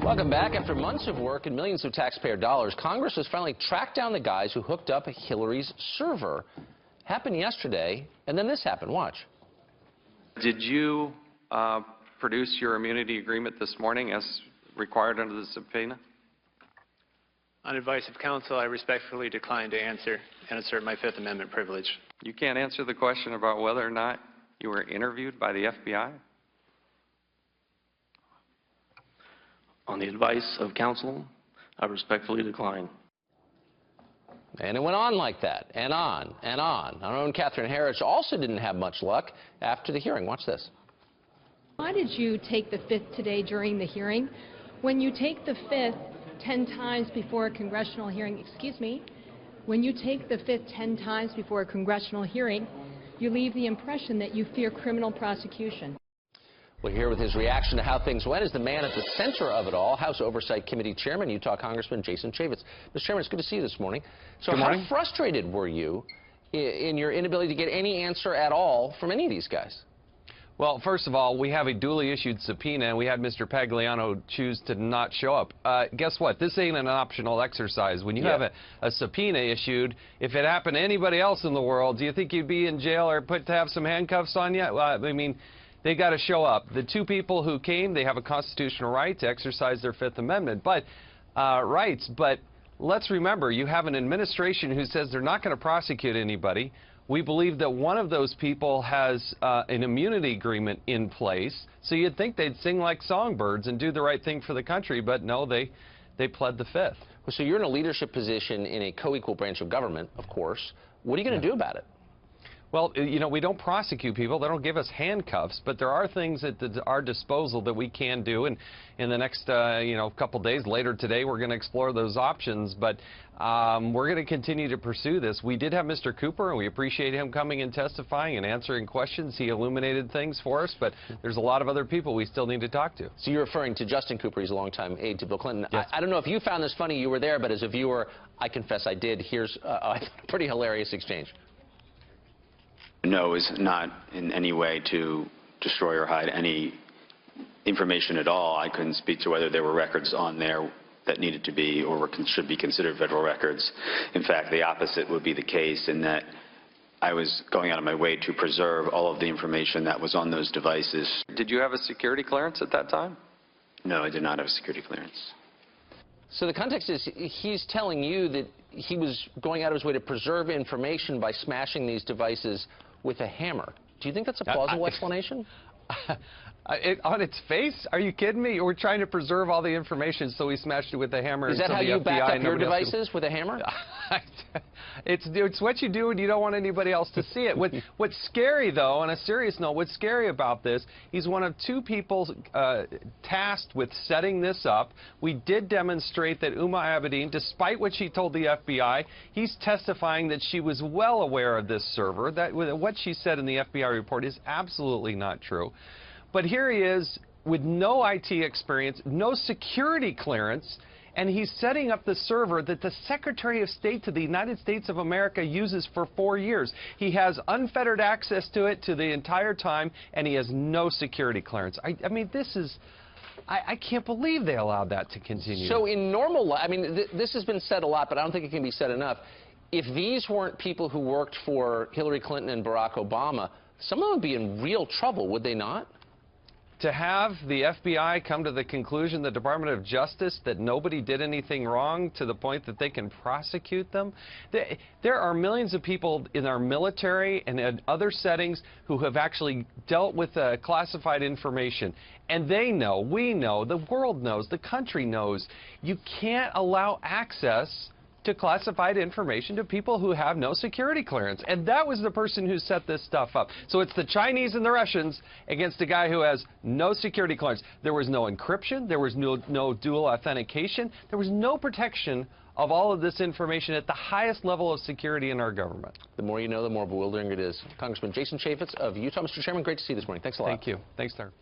Welcome back. After months of work and millions of taxpayer dollars, Congress has finally tracked down the guys who hooked up Hillary's server. Happened yesterday, and then this happened. Watch. Did you produce your immunity agreement this morning as required under the subpoena? On advice of counsel, I respectfully decline to answer and assert my Fifth Amendment privilege. You can't answer the question about whether or not you were interviewed by the FBI? On the advice of counsel, I respectfully decline. And it went on like that, and on, and on. Our own Catherine Harris also didn't have much luck after the hearing. Watch this. Why did you take the Fifth today during the hearing? When you take the Fifth 10 times before a congressional hearing, when you take the Fifth 10 times before a congressional hearing, you leave the impression that you fear criminal prosecution. Well, here with his reaction to how things went is the man at the center of it all, House Oversight Committee Chairman, Utah Congressman Jason Chaffetz. Mr. Chairman, it's good to see you this morning. So good morning. How frustrated were you in your inability to get any answer at all from any of these guys? Well, first of all, we have a duly issued subpoena, and we had Mr. Pagliano choose to not show up. Guess what? This ain't an optional exercise. When you have a subpoena issued, if it happened to anybody else in the world, do you think you'd be in jail or put to have some handcuffs on you? Well, I mean, they got to show up. The two people who came, they have a constitutional right to exercise their Fifth Amendment rights. But let's remember, you have an administration who says they're not going to prosecute anybody. We believe that one of those people has an immunity agreement in place. So you'd think they'd sing like songbirds and do the right thing for the country. But no, they pled the Fifth. Well, so you're in a leadership position in a co-equal branch of government, of course. What are you going to do about it? Well, you know, we don't prosecute people. They don't give us handcuffs, but there are things at our disposal that we can do. And in the next, couple days, later today, we're going to explore those options. But we're going to continue to pursue this. We did have Mr. Cooper, and we appreciate him coming and testifying and answering questions. He illuminated things for us, but there's a lot of other people we still need to talk to. So you're referring to Justin Cooper. He's a longtime aide to Bill Clinton. Yes. I don't know if you found this funny. You were there, but as a viewer, I confess I did. Here's a pretty hilarious exchange. No, is not in any way to destroy or hide any information at all. I couldn't speak to whether there were records on there that needed to be or should be considered federal records. In fact, the opposite would be the case, in that I was going out of my way to preserve all of the information that was on those devices. Did you have a security clearance at that time? No, I did not have a security clearance. So the context is he's telling you that he was going out of his way to preserve information by smashing these devices with a hammer. Do you think that's a plausible explanation? On its face? Are you kidding me? We're trying to preserve all the information, so we smashed it with a hammer. Is that how you back up your devices, with a hammer? It's what you do when you don't want anybody else to see it. What's scary, though, on a serious note, what's scary about this, he's one of two people tasked with setting this up. We did demonstrate that Uma Abedin, despite what she told the FBI, he's testifying that she was well aware of this server. That what she said in the FBI report is absolutely not true. But here he is with no IT experience, no security clearance, and he's setting up the server that the Secretary of State to the United States of America uses for 4 years. He has unfettered access to it to the entire time, and he has no security clearance. I mean, this is... I can't believe they allowed that to continue. So in normal life, I mean, this has been said a lot, but I don't think it can be said enough. If these weren't people who worked for Hillary Clinton and Barack Obama, some of them would be in real trouble, would they not? To have the FBI come to the conclusion, the Department of Justice, that nobody did anything wrong to the point that they can prosecute them. There are millions of people in our military and in other settings who have actually dealt with classified information. And they know, we know, the world knows, the country knows. You can't allow access to classified information to people who have no security clearance. And that was the person who set this stuff up. So it's the Chinese and the Russians against a guy who has no security clearance. There was no encryption. There was no dual authentication. There was no protection of all of this information at the highest level of security in our government. The more you know, the more bewildering it is. Congressman Jason Chaffetz of Utah. Mr. Chairman, great to see you this morning. Thanks a lot. Thank you. Thanks, sir.